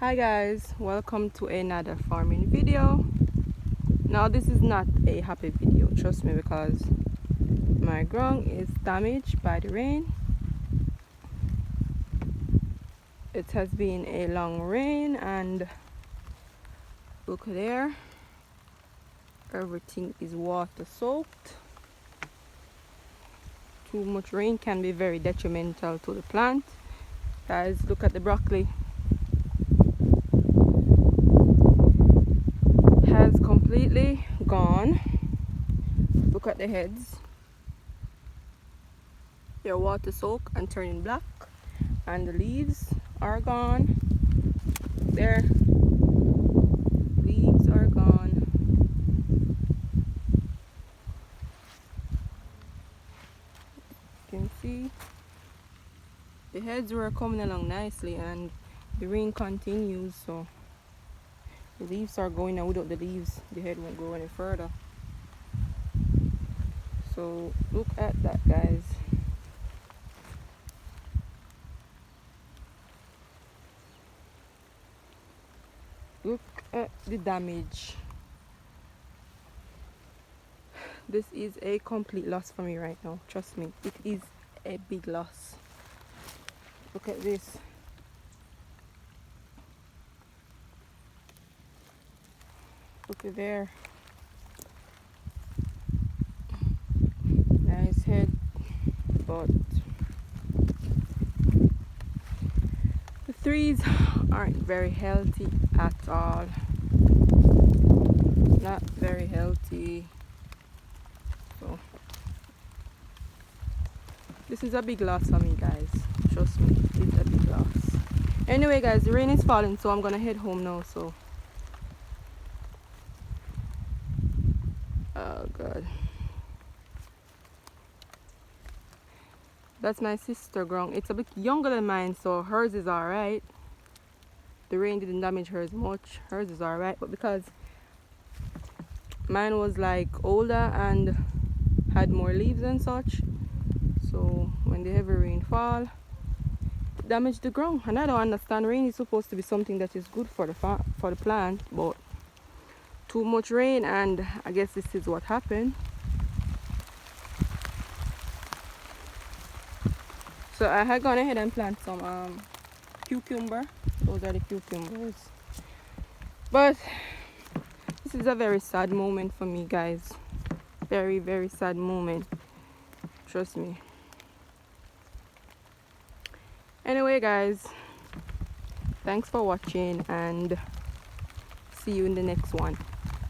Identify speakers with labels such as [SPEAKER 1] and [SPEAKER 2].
[SPEAKER 1] Hi guys, welcome to another farming video. Now this is not a happy video, trust me, because my ground is damaged by the rain. It has been a long rain and look there, everything is water soaked. Too much rain can be very detrimental to the plant. Guys, look at the broccoli. Has completely gone. Look at the heads. They're water soaked and turning black, and the leaves are gone. There, leaves are gone. You can see the heads were coming along nicely, and the rain continues, so the leaves are going, and without the leaves the head won't go any further. So look at that, guys. Look at the damage. This is a complete loss for me right now, trust me, it is a big loss. Look at this. Look at there. Nice head, but the trees aren't very healthy at all. Not very healthy. So this is a big loss for me, guys. Trust me, it's a big loss. Anyway, guys, the rain is falling, so I'm gonna head home now. So oh god, that's my sister ground. It's a bit younger than mine, so hers is all right. The rain didn't damage hers much. Hers is all right, but because mine was like older and had more leaves and such, so when the heavy rain fall, it damaged the ground. And I don't understand. Rain is supposed to be something that is good for the plant, but too much rain, and I guess this is what happened. So I had gone ahead and plant some cucumber. Those are the cucumbers. But this is a very sad moment for me, guys. Very, very sad moment. Trust me. Anyway, guys, thanks for watching, and see you in the next one.